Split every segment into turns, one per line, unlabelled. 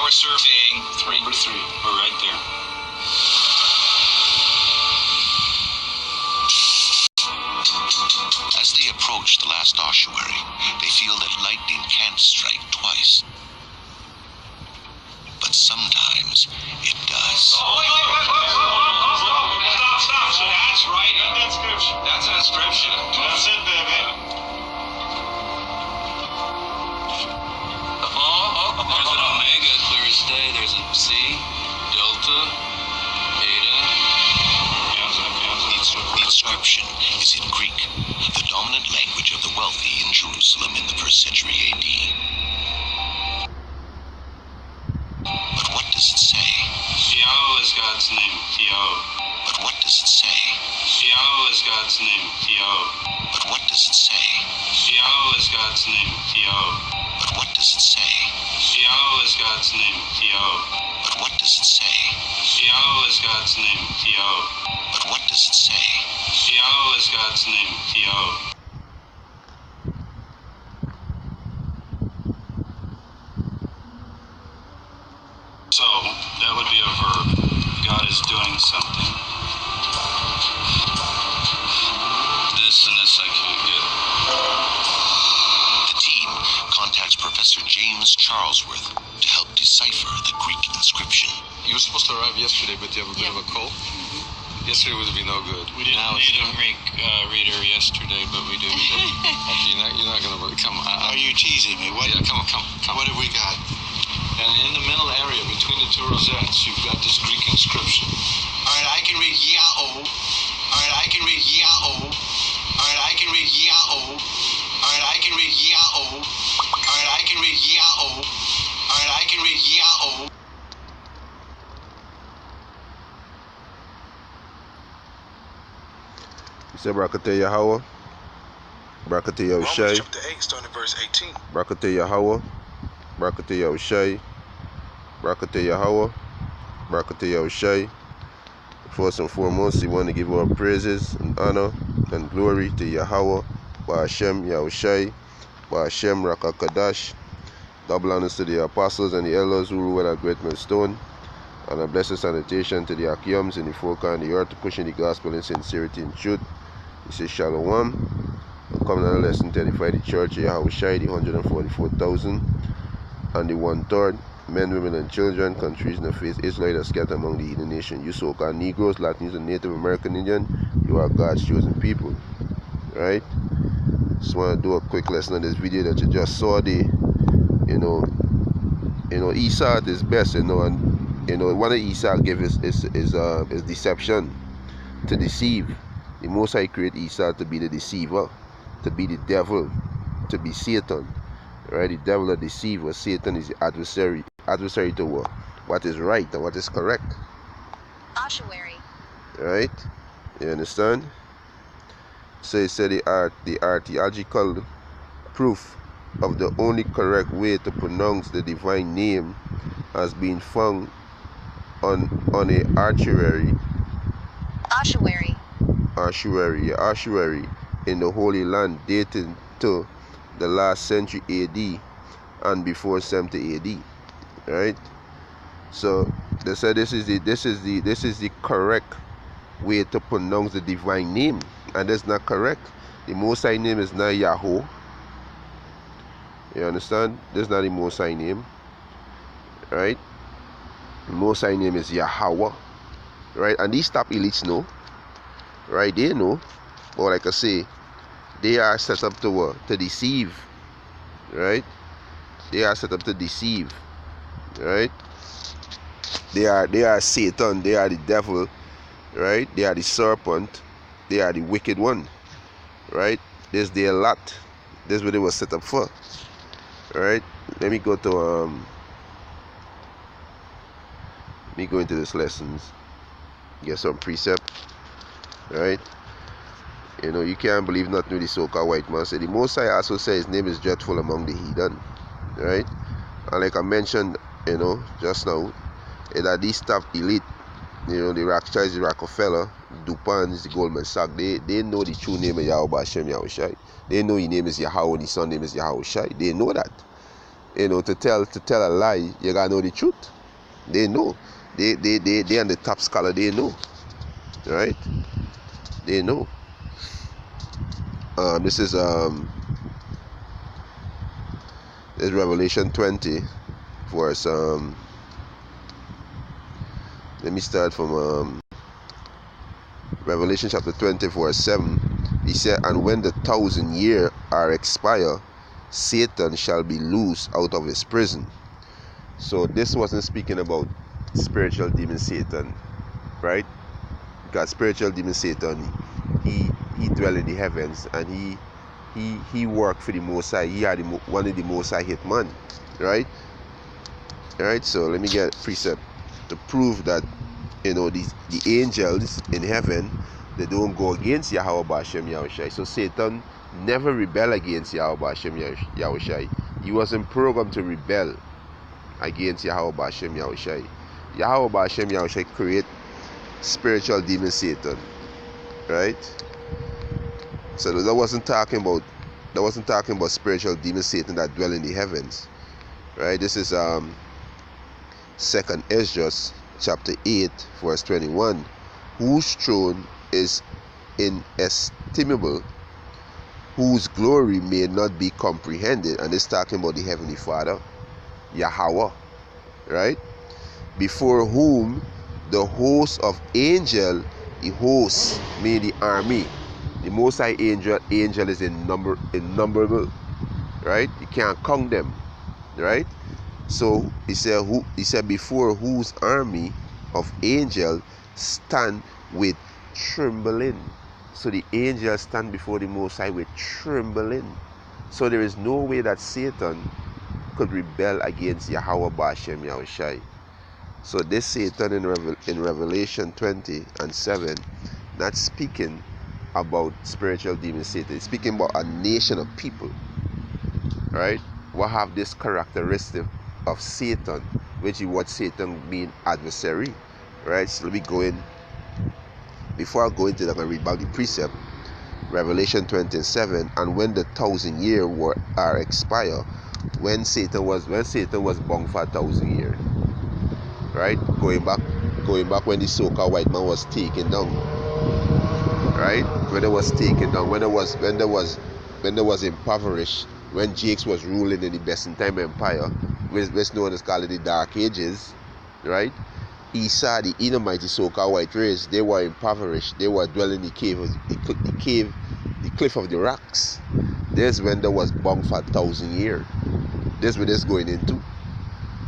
Tower surveying 3.
Number 3. We're right there.
As they approach the last ossuary, they feel that lightning can't strike twice. But sometimes it does.
Oh, wait. Stop. So that's right. That's an inscription.
That's it, baby.
There's an omega, clear as day. There's a C, delta, eta.
The inscription is in Greek, the dominant language of the wealthy in Jerusalem in the 1st century AD. But what does it say?
Theo is God's name. Theo.
But what does it say?
Theo is God's name. Theo.
But what does it say?
Theo is God's name. Theo.
But what does it say?
Theo is God's name. Theo.
But what does it say?
Theo is God's name. Theo.
But what does it say?
Theo is God's name. Theo. So, that would be a verb. God is doing something. This and this I can't get.
The team contacts Professor James Charlesworth to help decipher the Greek inscription.
You were supposed to arrive yesterday, but you have a bit of a cold? Yesterday would be no good.
We didn't need a Greek reader yesterday, but we do today.
You're not going to really come.
Are you teasing me? What?
Yeah, come on.
What have we got?
And in the middle area between the two rosettes, you've got this Greek inscription.
All right, I can read Yao. All right, I can read Yao. All right, I can read Yao. All right, I can read Yao. All right, I can read Yao. All right, I can read Yao.
You say Barakateh Yahweh, Barakateh Yahushai,
Romans chapter 8, starting at verse 18.
Barakateh Yahweh, Barakateh Yahushai, Barakateh Yahweh, Barakateh Yahushai. First and foremost, we want to give our praises and honor and glory to Yahweh, Ba'ashem Yahushai, Ba'ashem Rakakadash. Double honors to the apostles and the elders who rule at Great Millstone, and a blessed salutation to the Akiums in the folk and the earth pushing the gospel in sincerity and truth. This is Shalom. Coming on the lesson to edify the church, Yahushai, the 144,000 and the 1/3, men, women, and children, countries in the faith, Israelites scattered among the heathen nation. You so-called Negroes, Latinos, and Native American Indian, you are God's chosen people. Right? Just want to do a quick lesson on this video that you just saw. Esau at his best, and one of Esau give is deception, to deceive. The Most High create Esau to be the deceiver, to be the devil, to be Satan. Right? The devil, a deceiver. Satan is the adversary to what is right and what is correct.
Ossuary.
Right? You understand? So he said the archaeological proof of the only correct way to pronounce the divine name has been found on a ossuary in the Holy Land, dating to the last century AD and before 70 AD. Right? So they said this is the correct way to pronounce the divine name, and that's not correct. The Most High name is not Yahweh. You understand? That's not the Most High name. Right? The Most High name is Yahweh. Right? And these top elites know. Right? They know. But like I say, they are set up to deceive. Right? They are set up to deceive. Right? They are Satan. They are the devil. Right? They are the serpent. They are the wicked one. Right? There's their lot. This is what they were set up for. Alright, let me go to into this lessons, get some precept. Right? You can't believe nothing with the so-called white man. So the Most High also says his name is dreadful among the heathen. Right? And like I mentioned, just now, that these top elite, the Rothschilds, the Rockefeller, DuPont, the Goldman Sachs, they know the true name of Yahweh Hashem Yahushai. They know his name is Yahweh and his son name is Yahushai. They know that. to tell a lie, you gotta know the truth. They know. They and the top scholar, they know. Right? They know. This is Revelation 20, verse let me start from Revelation chapter 20, verse 7. He said, and when the 1,000 years are expired, Satan shall be loosed out of his prison. So this wasn't speaking about spiritual demon Satan, right? Because spiritual demon Satan, he dwell in the heavens, and he worked for the Most High. He had one of the Most High hit man, right? Alright, so let me get precept to prove that the angels in heaven, they don't go against Yahweh B'Ashem Yahushai. So Satan never rebel against Yahweh B'Ashem Yahushai. He wasn't programmed to rebel against Yahweh B'Ashem Yahushai. Yahweh B'Ashem Yahushai create spiritual demon Satan, right? So that wasn't talking about spiritual demon Satan that dwell in the heavens, right? This is 2nd Ezra chapter 8, verse 21, whose throne is inestimable, whose glory may not be comprehended. And it's talking about the Heavenly Father, Yahweh, right? Before whom the host of angel, the host mean the army. The Most High angel is innumerable, right? You can't count them, right? So he said before whose army of angels stand with trembling. So the angels stand before the Most High with trembling. So there is no way that Satan could rebel against Yahweh B'Ashem Yahushai. So this Satan in Revelation 20 and 7, not speaking about spiritual demon Satan. It's speaking about a nation of people, right? What have this characteristic of Satan, which is what Satan mean adversary, right? So let me go in. Before I go into that, I'm going to read back the precept. Revelation 27, and when the 1,000 years are expired, when Satan was bound for 1,000 years, right? Going back when the so-called white man was taken down, right? When it was taken down, when there was impoverished, when Jakes was ruling in the Byzantine Empire, which known as called the Dark Ages, right? He saw the Edomite, the so-called white race. They were impoverished. They were dwelling in the cave, the cliff of the rocks. This when there was bound for 1,000 years. This what it's going into,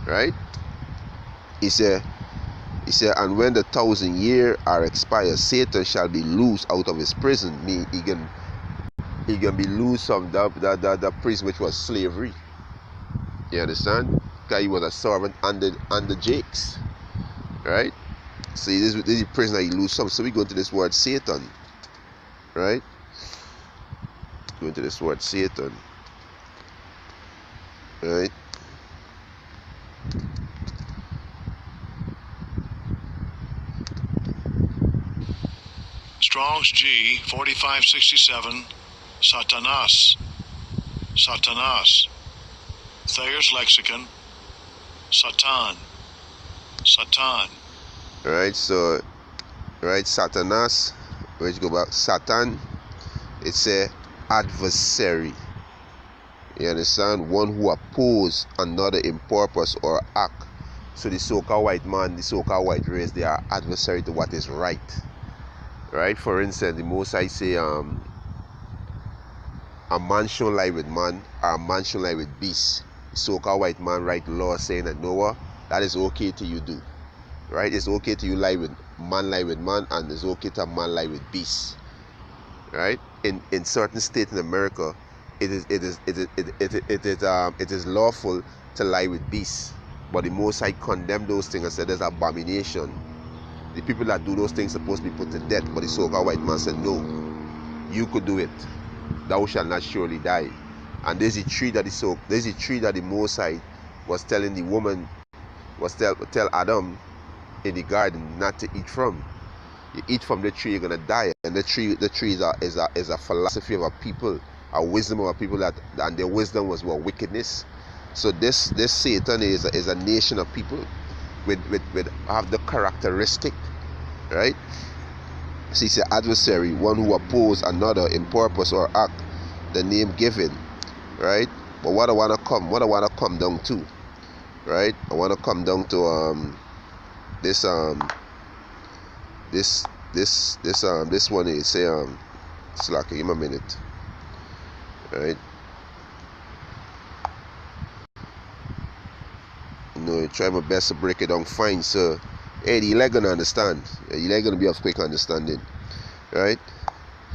right? He said, and when the 1,000 years are expired, Satan shall be loosed out of his prison. He can be loose from the prison which was slavery. You understand? Because he was a servant under Jakes, right? So this is the prison that he lose some. So we go into this word Satan, right? Go into this word Satan, right?
Strong's G 4567, Satanas. Thayer's Lexicon, Satan.
Right, so Satanas, where you go back, Satan, it's a adversary. You understand? One who oppose another in purpose or act. So the so-called white man, the so-called white race, they are adversary to what is right. Right? For instance, the Most I say a man shall lie with man, or a man shall lie with beast. The so-called white man write law saying that Noah, that is okay to you do. Right? It's okay to you lie with man, and it's okay to a man lie with beast. Right? In certain states in America, it is lawful to lie with beasts, but the Most High condemned those things and said there's abomination. The people that do those things supposed to be put to death, but the so-called white man said no, you could do it. Thou shalt not surely die. And there's a tree that the Most High was telling the woman, tell Adam in the garden not to eat from. You eat from the tree, you're gonna die. And the tree is a philosophy of a people, a wisdom of a people and their wisdom was what? Wickedness. So this Satan is a nation of people with have the characteristic, right? So it's an adversary, one who oppose another in purpose or act, the name given, right? But what I wanna come down to, right? I wanna come down to this one is say slack, give me a minute, right? You know, try my best to break it down fine, so hey, the elect gonna understand. The elect gonna be of quick understanding, right?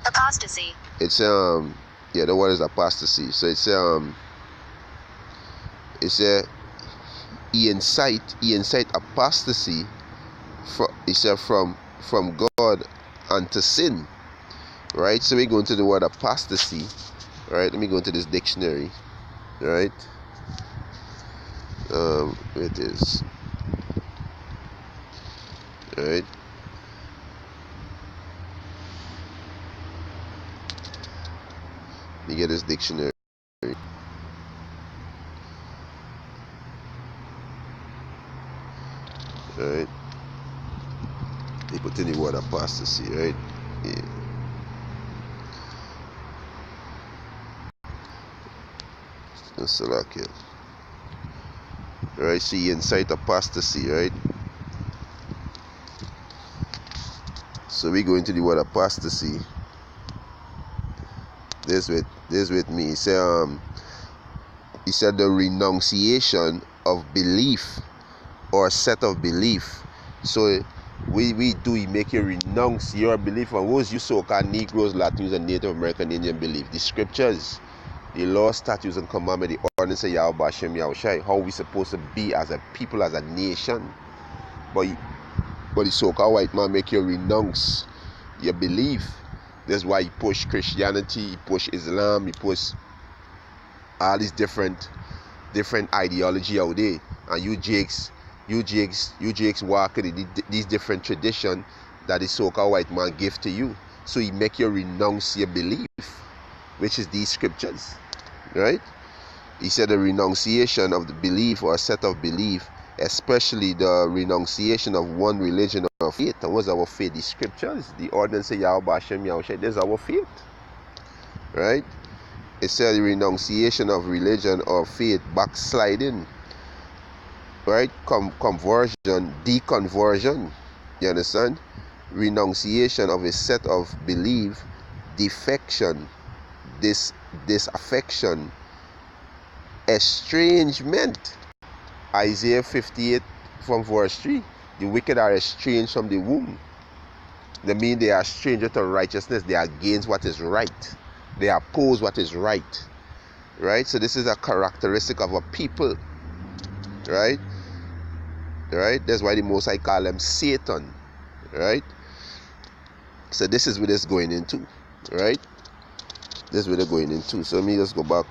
Apostasy.
It's yeah, the word is apostasy. So it's he incite apostasy from God unto sin, right? So we go into the word apostasy, right? Let me go into this dictionary, right? It is right. Let me get this dictionary. Right. They put in the word apostasy, right? Yeah. That's a lock here. Right, see, incite apostasy, right? So we go into the word apostasy. This with me. He said the renunciation of belief or set of belief. So we make you renounce your belief on what you so-called Negroes, Latinos, and Native American Indian belief. The scriptures, the law, statutes, and commandments, the ordinance of Yahweh Hashem Yahushai, how we supposed to be as a people, as a nation. But the so-called white man make you renounce your belief. That's why he push Christianity, he push Islam, he push all these different ideology out there. And you jakes walk in these different tradition that the so-called white man give to you. So he make you renounce your belief, which is these scriptures, right? He said the renunciation of the belief or set of belief, especially the renunciation of one religion or faith. That was our faith. The scriptures, the ordinance of Yahweh Hashem Yahushai, this is our faith, right? It said the renunciation of religion or faith, backsliding, right? Conversion, deconversion, you understand? Renunciation of a set of belief, defection, disaffection, estrangement. Isaiah 58 from verse 3. The wicked are estranged from the womb. They mean they are stranger to righteousness. They are against what is right. They oppose what is right. Right? So this is a characteristic of a people. Right? Right? That's why the Most High call them Satan. Right? So this is what it's going into. Right? This is what they're going into. So let me just go back.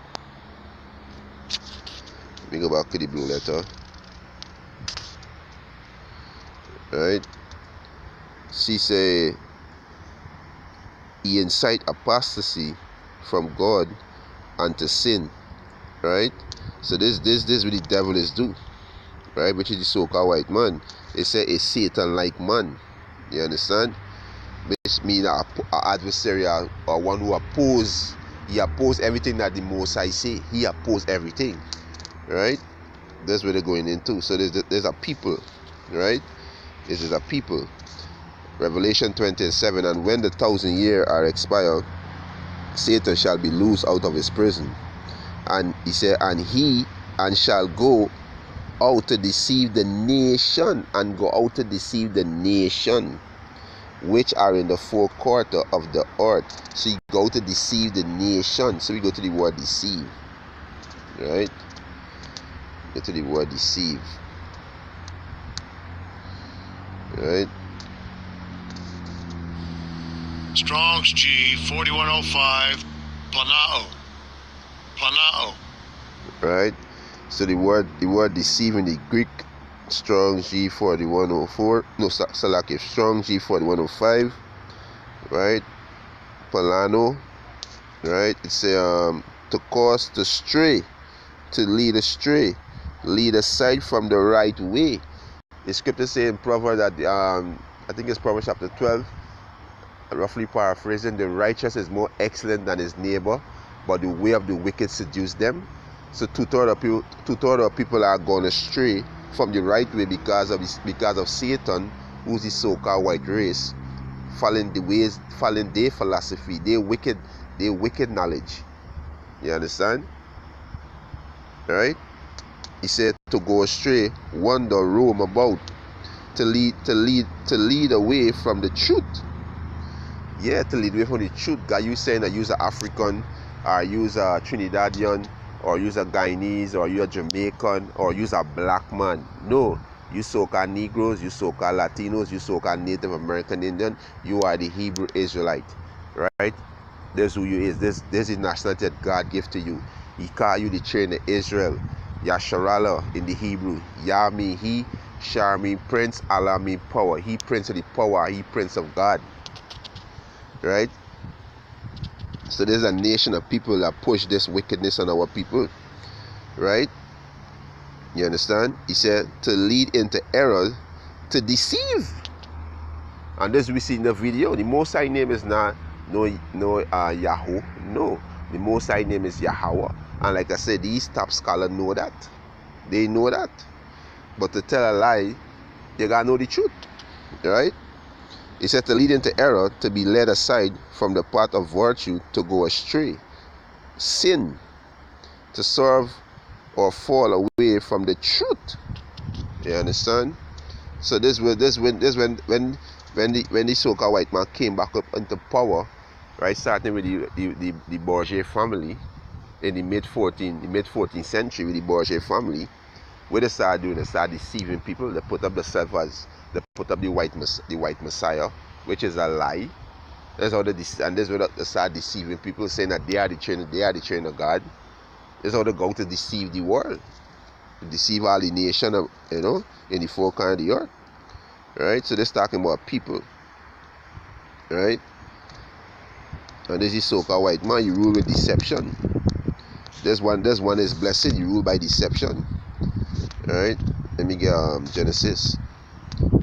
Let me go back to the blue letter. Right? She say he incite apostasy from God unto sin. Right? So this what the devil is do. Right? Which is the so-called white man. They say a Satan-like man. You understand? Which means an adversary or one who oppose. He oppose everything that the Most High say. He oppose everything. Right? That's what they're going into. So there's a people. Right? This is a people. Revelation 27. And when the 1,000 years are expired, Satan shall be loosed out of his prison. And he said, and shall go out to deceive the nation, and go out to deceive the nation which are in the four quarter of the earth. So you go to deceive the nation. So we go to the word deceive. Right? Go to the word deceive. Right?
Strong's G 4105. Planao.
Right? So the word deceive in the Greek, Strong G 4104. No, Salaki, Strong G 4105. Right? Palano. Right? It's to cause to stray, to lead astray, lead aside from the right way. The scripture says in Proverbs that I think it's Proverbs chapter 12, roughly paraphrasing, the righteous is more excellent than his neighbor, but the way of the wicked seduce them. So two-thirds of people are gone astray from the right way because of Satan, who's the so-called white race, following their philosophy, their wicked knowledge. You understand? Right? He said to go astray, wander, roam about, to lead away from the truth. Yeah, to lead away from the truth. God, you saying that you're an African, or you're a Trinidadian, or you're a Guyanese, or you're a Jamaican, or you're a black man. No, you so-called Negroes, you so-called Latinos, you so-called Native American Indian, you are the Hebrew Israelite, right? That's who you is. This is nationality that God gave to you. He called you the children of Israel. Yasharala in the Hebrew. Yah mean he, Shar mean prince, Allah mean power. He prince of the power, he prince of God. Right? So there's a nation of people that push this wickedness on our people. Right? You understand? He said to lead into error, to deceive. And this we see in the video. The Most High name is not Yahoo. No. The Most High name is Yahweh. And like I said, these top scholars know that. They know that. But to tell a lie, you gotta know the truth. Right? He said to lead into error, to be led aside from the path of virtue, to go astray. Sin. To serve or fall away from the truth. You understand? So when the so-called white man came back up into power, right, starting with the Bourgeois family in the mid 14th century, with the Bourgeois family, what they started doing, they started deceiving people. They put up the white Messiah, which is a lie. That's how they start deceiving people, saying that they are the children of God. That's how they're going to deceive the world, to deceive all the nation of, in the four corners of the earth. Right? So they're talking about people. Right? And this is so-called white man, you rule with deception. This one is blessed, you rule by deception. Alright? Let me get Genesis.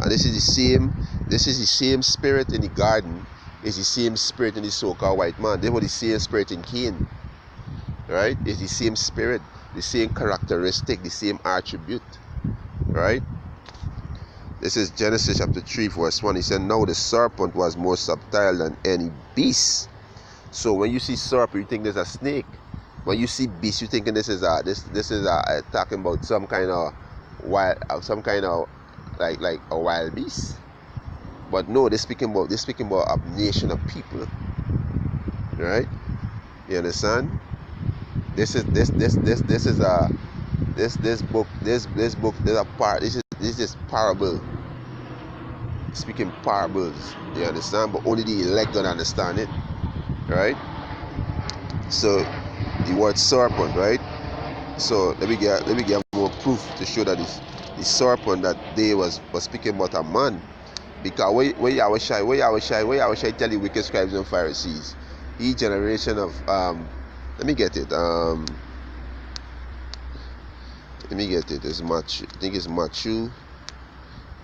And this is the same spirit in the garden, is the same spirit in the so-called white man. They were the same spirit in Cain. Right? It's the same spirit, the same characteristic, the same attribute. Right? This is Genesis chapter 3 verse 1. He said, now the serpent was more subtle than any beast. So when you see serpent, you think there's a snake. When you see beast, you thinking this is talking about some kind of wild, like a wild beast. But no, they're speaking about a nation of people. Right? You understand? This book. This is parable. Speaking parables. You understand? But only the elect don't understand it. Right? So the word serpent, right? So let me get more proof to show that the serpent that they was speaking about a man. Because where Yahweh Shai tell you wicked scribes and Pharisees. Each generation of let me get it. It's Matthew. I think it's Matthew.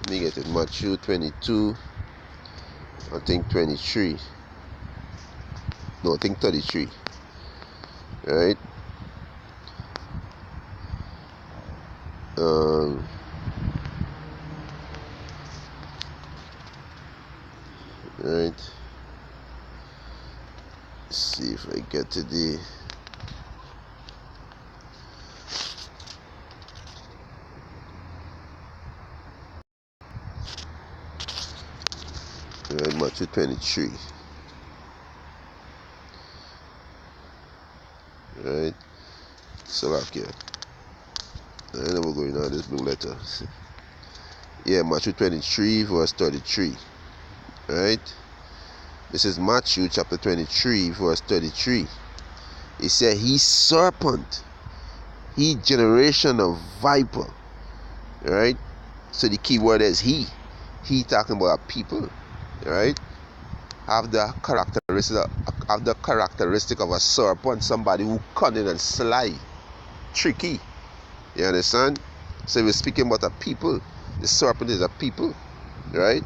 Let me get it. Matthew 22. I think 23. No, I think 33. Right? Right. Let's see if I get to the Matthew 23. Right. Slovakia. I know we're going on this blue letter. Yeah, Matthew 23 verse 33. Right. This is Matthew chapter 23 verse 33. It said, he serpent, he generation of viper. Right. So the key word is he. He talking about people. Right. Have the characteristic of a serpent, somebody who cunning and sly. tricky. You understand? So we're speaking about a people. The serpent is a people, right?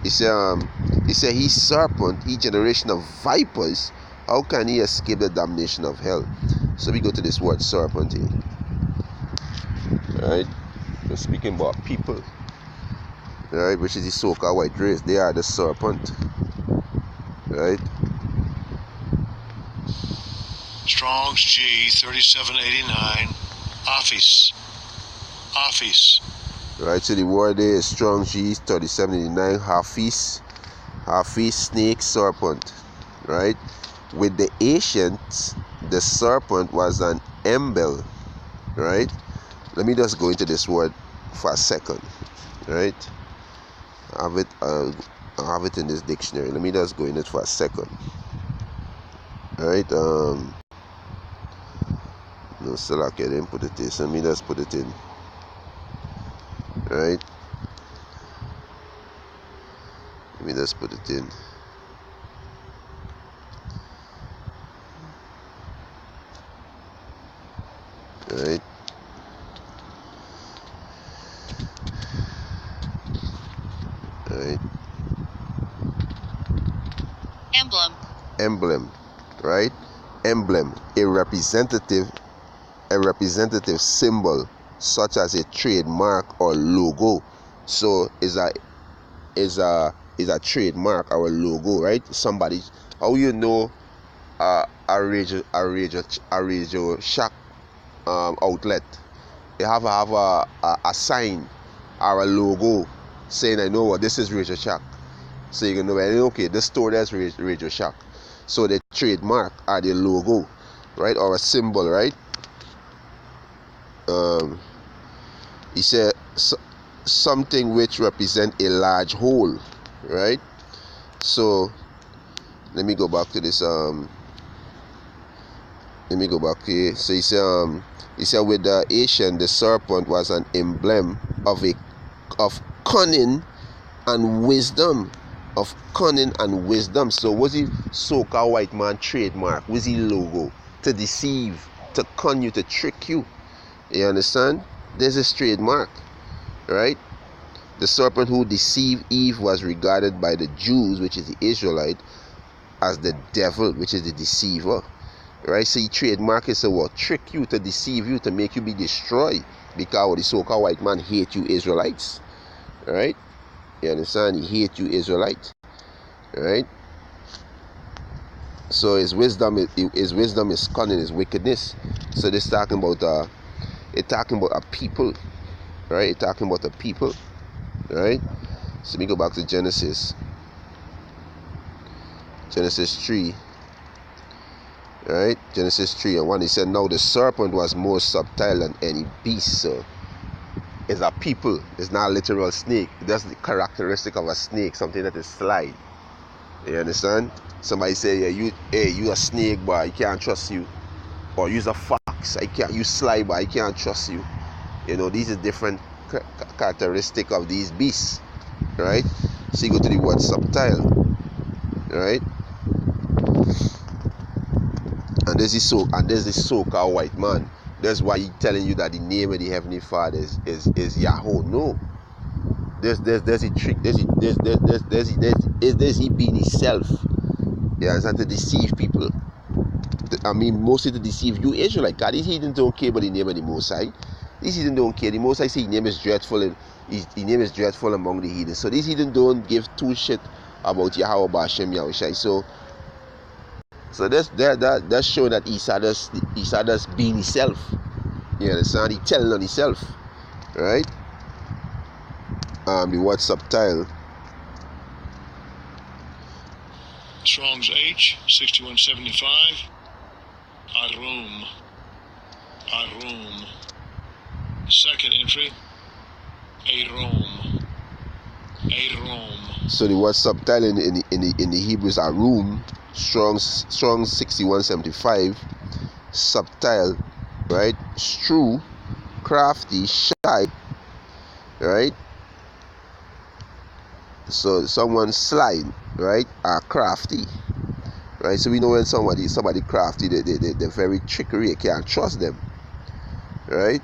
He said he serpent, he generation of vipers. How can he escape the damnation of hell? So we go to this word serpent here, right? We're speaking about people, right? Which is the so-called white race. They are the serpent, right?
Strong's G 3789. Office.
Right, so the word there is strong G 3789. Hafiz, snake, serpent. Right? With the ancients, the serpent was an emblem. Right? Let me just go into this word for a second. Right? I have it in this dictionary. Let me just go in it for a second. Right? No, still I didn't put it in. So let me just put it in. Right? Let me just put it in. Right? Right? Emblem. Right? Emblem. A representative symbol, such as a trademark or logo. So is a trademark or a logo, right? Somebody, how you know a radio shack outlet? They have a sign or a logo saying, I know what this is, Radio Shack. So you can know, okay, this store there's Radio Shack. So the trademark or the logo, right, or a symbol, right? He said something which represent a large whole, right? So let me go back to this. Let me go back here. So he said with the Asian, the serpent was an emblem of cunning and wisdom. Of cunning and wisdom. So was he so-called white man trademark? Was he logo? To deceive, to con you, to trick you. You understand? There's his trademark, right? The serpent who deceived Eve was regarded by the Jews, which is the Israelite, as the devil, which is the deceiver, right? So he trademark is to what? Trick you, to deceive you, to make you be destroyed, because the so-called white man hate you Israelites, right? You understand? He hate you Israelites, right? So his wisdom is cunning, his wickedness. So this talking about it's talking about a people, right? It's talking about a people, right? So let me go back to Genesis 3, right? Genesis 3:1. He said, now the serpent was more subtle than any beast. So it's a people. It's not a literal snake. That's the characteristic of a snake, something that is slide. You understand? Somebody say, yeah, you a snake, but I can't trust you. Or use a fox, you sly, but I can't trust you. You know, these are different characteristic of these beasts, right? So you go to the word subtile, right? And there's this so-called white man. That's why he's telling you that the name of the Heavenly Father is Yahweh. No, there's a trick. There's he being himself. Yeah, it's not to deceive people. I mean, mostly to deceive you Israelite. God, these heathens don't care about the name of the Most High. These heathens don't care. The Most High say his name is dreadful, and his name is dreadful among the heathens. So these heathens don't give two shit about Yahweh B'Ashem Yahushai. So that's showing that Esau just being himself. You understand? He telling on himself, right? The word subtile.
Strong's H 6175. Arum. Second entry. Arum.
So the word subtile in the Hebrew is arum. Strong 6175. Subtile, right? True, crafty, shy, right? So someone sly, right? Are crafty, right? So we know when somebody crafty, they're very trickery. You can't trust them, right?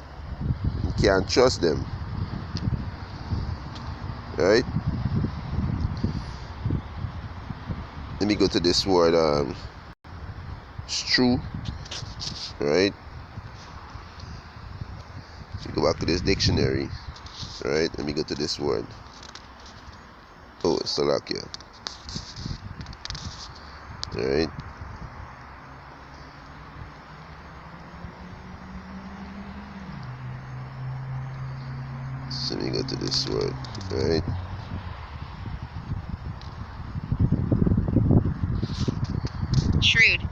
You can't trust them, right? Let me go to this word, it's true, right? Let me go back to this dictionary, right? Let me go to this word. Oh, it's Salakia, right? So let me go to this word, right?
Shrewd.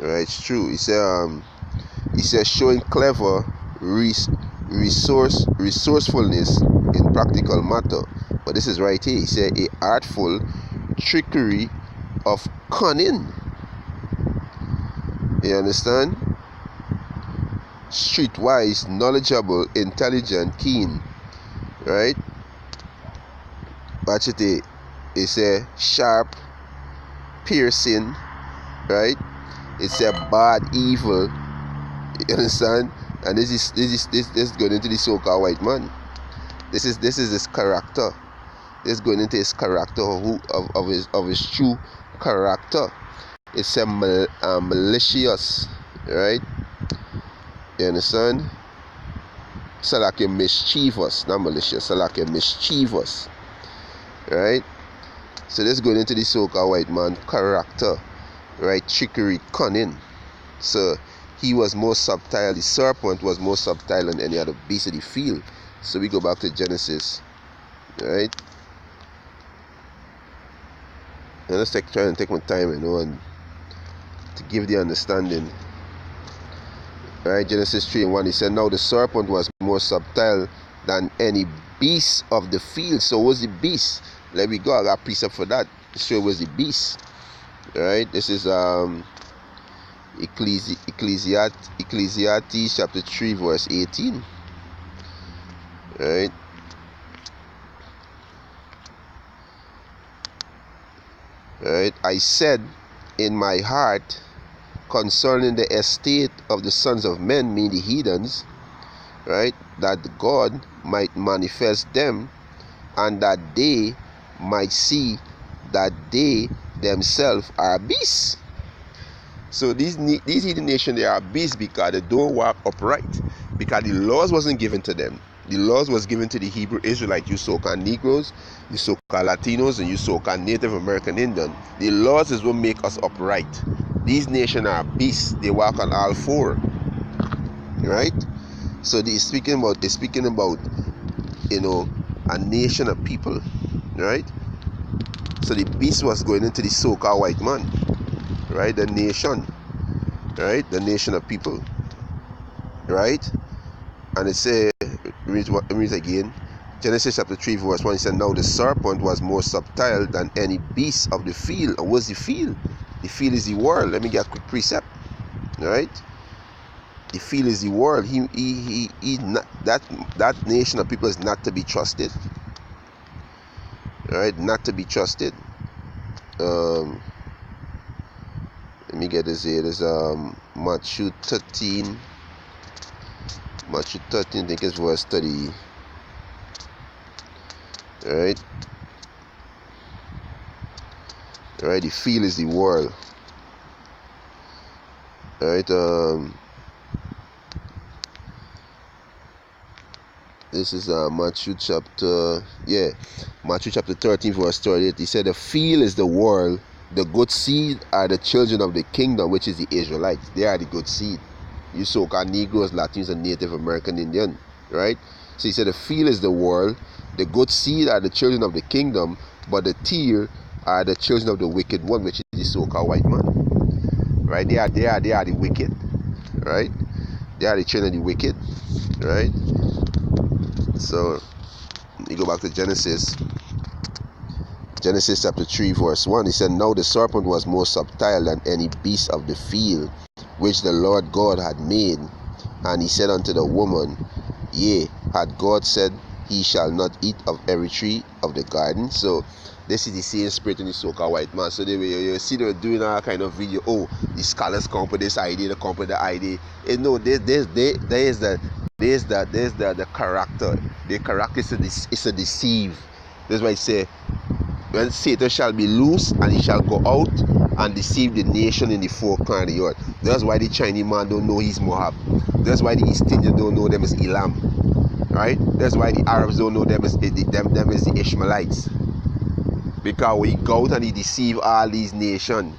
Right, it's true. He said showing clever resourcefulness in practical matter. But this is right here. He said a artful trickery of cunning. You understand? Streetwise, knowledgeable, intelligent, keen. Right? Watch it here. It's a sharp, piercing, right? It's a bad, evil. You understand? And this is going into the so-called white man. This is his character. This is going into his character of his true character. It's a malicious, right? You understand? So like a mischievous, not malicious. So like a mischievous, right? So this is going into the so-called white man character, right? Trickery, cunning. So he was more subtle. The serpent was more subtle than any other beast of the field. So we go back to Genesis, right? And let's try and take my time, and to give the understanding. Right, Genesis 3:1. He said, now the serpent was more subtle than any beast of the field. So what was the beast? Let me go. I got precept for that. So it was the beast. Right? This is Ecclesiastes chapter 3 verse 18. Right? Right? I said in my heart concerning the estate of the sons of men, meaning the heathens, right, that God might manifest them, and that they might see that they themselves are beasts. So these heathen nations, they are beasts because they don't walk upright, because the laws wasn't given to them. The laws was given to the Hebrew Israelites, you so-called Negroes, you so-called Latinos, and you so-called Native American Indian. The laws is what make us upright. These nations are beasts. They walk on all four, right? So they're speaking about a nation of people, right? So the beast was going into the so-called white man, right? The nation, right? The nation of people, right? And it says, read again, Genesis chapter 3 verse 1. It said, now the serpent was more subtle than any beast of the field. And what's the field? The field is the world. Let me get a quick precept. All right? The field is the world. He not, that nation of people is not to be trusted. All right? Not to be trusted. Let me get this here. There's Matthew 13. Matthew 13, I think it's verse 30. All right? Alright, the field is the world. Alright, this is Matthew chapter 13 verse 38. He said the field is the world, the good seed are the children of the kingdom, which is the Israelites. They are the good seed. You so-called Negroes, Latinos, and Native American Indian, right? So he said the field is the world, the good seed are the children of the kingdom, but the tear are the children of the wicked one, which is the so-called white man, right? They are the wicked, right? They are the children of the wicked, right? So you go back to Genesis chapter 3 verse 1. He said, now the serpent was more subtle than any beast of the field which the Lord God had made, and he said unto the woman, yea, had God said, he shall not eat of every tree of the garden? So this is the same spirit in the so-called white man. So you see they were doing all kind of video. Oh, the scholars come with this idea, they come with the idea. And no, there is there's the character. The character is a deceive. That's why it say, when Satan shall be loose, and he shall go out and deceive the nation in the four corners of the earth. That's why the Chinese man don't know he's Moab. That's why the East Indians don't know them as Elam. Right? That's why the Arabs don't know them as the Ishmaelites. Because he go out and he deceive all these nations.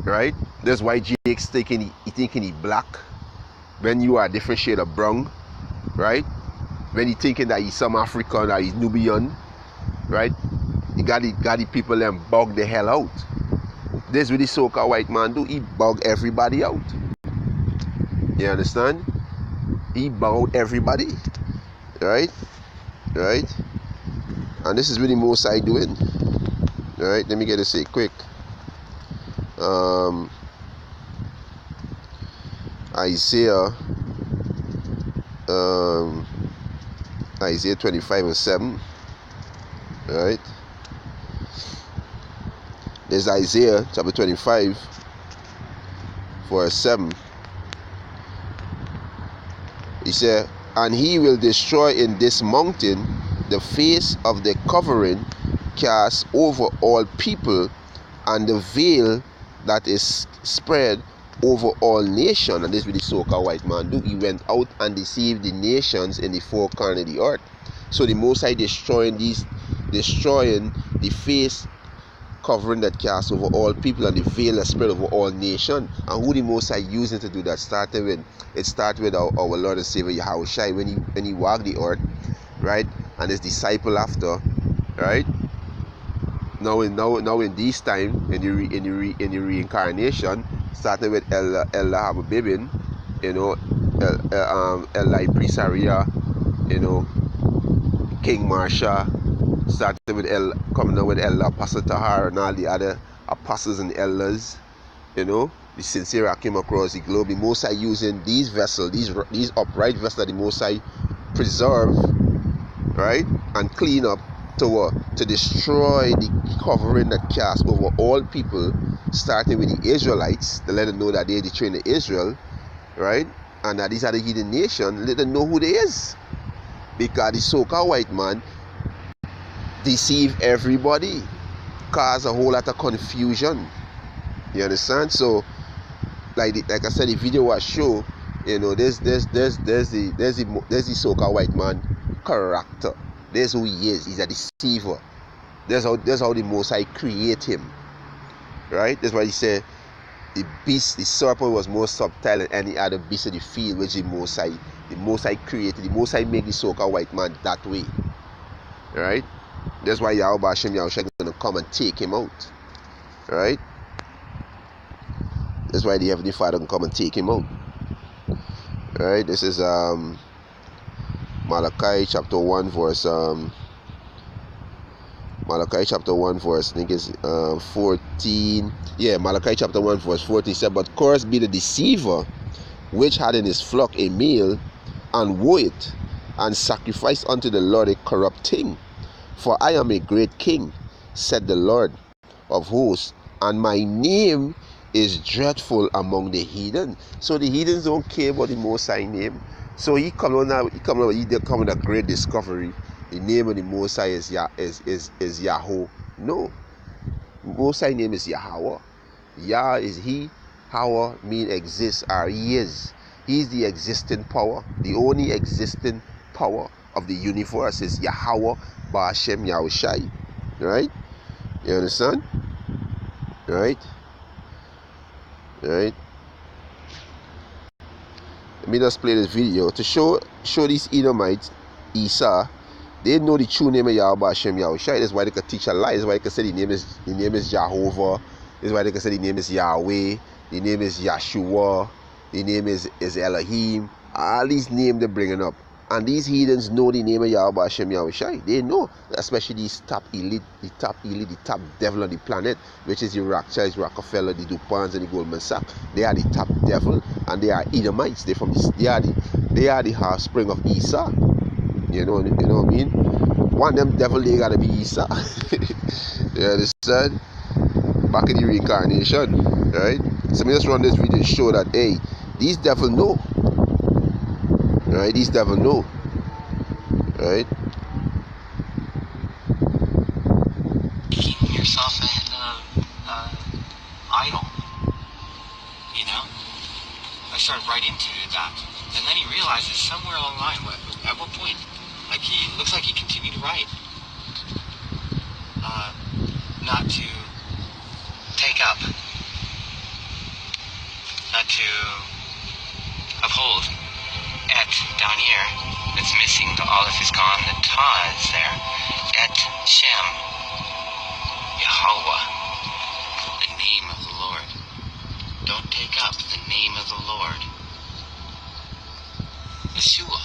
Right? That's why Jake's thinking he black when you are a different shade of brown. Right? When he thinking that he's some African or he's Nubian. Right? He got the people them bug the hell out. This what the so-called white man do. He bug everybody out. You understand? He bug out everybody. Right? Right? And this is really most I doing. Alright, let me get this quick. Isaiah 25:7. Alright. There's Isaiah chapter 25 verse 7. He said, and he will destroy in this mountain the face of the covering cast over all people, and the veil that is spread over all nations. And this is what the so-called white man do. He went out and deceived the nations in the four corners of the earth. So the Most High destroying the face covering that cast over all people, and the veil that spread over all nations. And who the Most High using to do that? Started with our Lord and Savior Yahushua when he walked the earth, right? And his disciple after, right? Now in this time in the reincarnation, started with El Habibin, you know, Eli Prisaria, you know, King Marsha, started with coming out with El Apostle Tahar and all the other apostles and elders, you know, the sincere came across the globe. The Most High using these vessels, these upright vessels that the Most High preserve, right, and clean up to destroy the covering that cast over all people, starting with the Israelites, to let them know that they're the children of Israel, right, and that these are the hidden nation. Let them know who they is, because the so-called white man deceive everybody, cause a whole lot of confusion. You understand? So, like I said, the video was show, you know, there's the so-called white man character. There's who he is. He's a deceiver. That's how the Most High create him. Right? That's why he said the serpent was more subtle than any other beast of the field, which the Most High created. The Most High make the so-called white man that way. Right? That's why Yahweh Hashem Yahushua is going to come and take him out. Right? That's why the Heavenly Father can come and take him out. Right? This is Malachi chapter 1 verse Malachi chapter 1 verse I think it's 14. Yeah, Malachi chapter 1 verse 14 said, but cursed be the deceiver which had in his flock a male, and woe it, and sacrifice unto the Lord a corrupt thing. For I am a great king, said the Lord of hosts, and my name is dreadful among the heathen. So the heathens don't care about the Most High name. So he come with a great discovery. The name of the Most High is Yahweh. No. Most High name is Yahweh. Yah is he. Hawa mean exists, or he is. He's the existing power. The only existing power of the universe is Yahweh Ba'ashem Yahushai. Right? You understand? Right? Right? Let me just play this video to show these Edomites, Esau, they know the true name of Yahweh Hashem Yahushua. That's why they could teach a lie. That's why they could say the name is Jehovah. That's why they could say the name is Yahweh. The name is Yeshua. The name is Elohim. All these names they're bringing up. And these heathens know the name of Yahweh Hashem Yahushua. They know, especially these top elite, the top devil on the planet, which is the Rothschilds, Rockefeller, the DuPonts, and the Goldman Sachs. They are the top devil, and they are Edomites. They are the offspring of Esau. You know what I mean? One of them devil, they gotta be Esau. You understand? Back in the reincarnation, right? So me just run this video to show that, hey, these devil know. Right? These devil know. Right?
Keeping yourself an idol. You know? I started right into that. And then he realizes somewhere along the line, at what point? Like, he looks like he continued to write. Not to take up. Not to uphold. Et down here, it's missing. The aleph is gone. The ta is there. Et Shem. Yahweh. The name of the Lord. Don't take up the name of the Lord. Yeshua.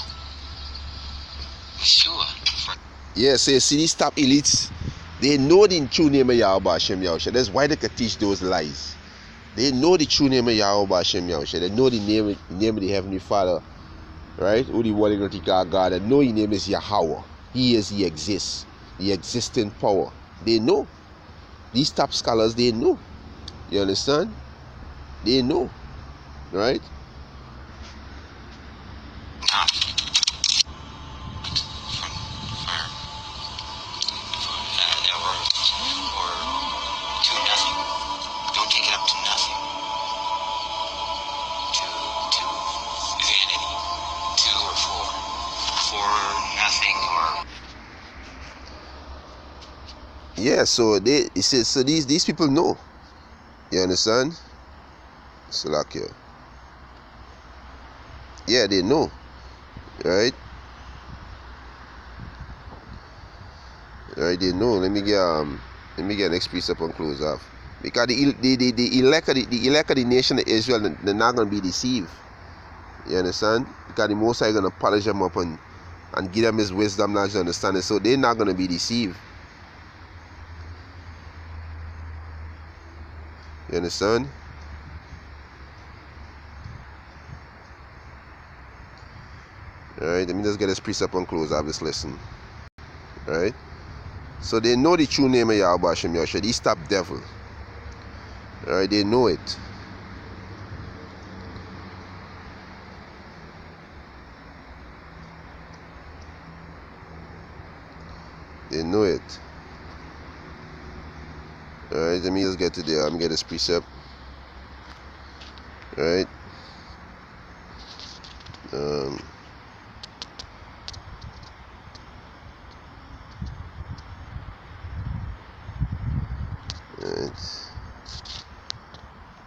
Yeah, so you see these top elites, they know the true name of Yahweh Hashem Yahushua. That's why they can teach those lies. They know the true name of Yahweh Hashem Yahushua. They know the name of the Heavenly Father, right? Who the one of God. They know his name is Yahweh. He exists. The existing power. They know. These top scholars, they know. You understand? They know. Right? Yeah, so these people know. You understand? So like yeah, they know. Right? Right, they know. Let me get next piece up and close off. Because the elect of the nation of Israel, they're not gonna be deceived. You understand? Because the Most High gonna polish them up and give them his wisdom, knowledge, and understanding. So they're not gonna be deceived. You understand? Alright, let me just get this precept and close out this lesson. Alright? So they know the true name of Yahweh Hashem Yahushua. These top devil. Alright, they know it. They know it. Alright, let me just get to there. I'm gonna get this precept. Alright.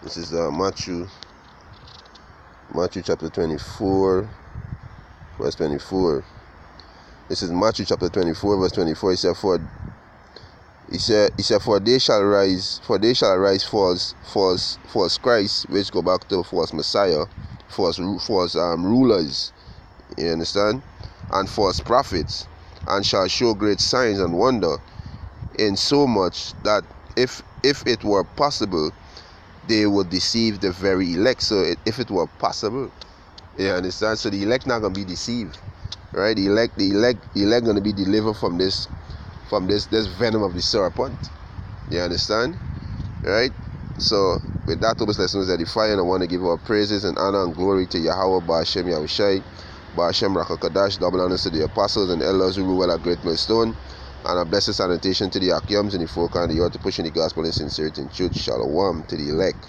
This is Matthew chapter 24, verse 24. This is Matthew chapter 24, verse 24. He said, for they shall arise false Christ, which go back to false Messiah, false rulers, you understand, and false prophets, and shall show great signs and wonder, in so much that if it were possible, they would deceive the very elect. So if it were possible, you understand. So the elect not gonna be deceived, right? The elect gonna be delivered from this venom of the serpent. You understand? Right? So with that, this lesson is edifying. I want to give our praises and honor and glory to Yahweh Ba'ashem Yahushai, Ba'ashem Rakakadash, double honors to the apostles and elders who rule at Great Millstone, and a blessed salutation to the Akiams and the folk and the earth to pushing the gospel in sincerity and truth. Shalom to the elect.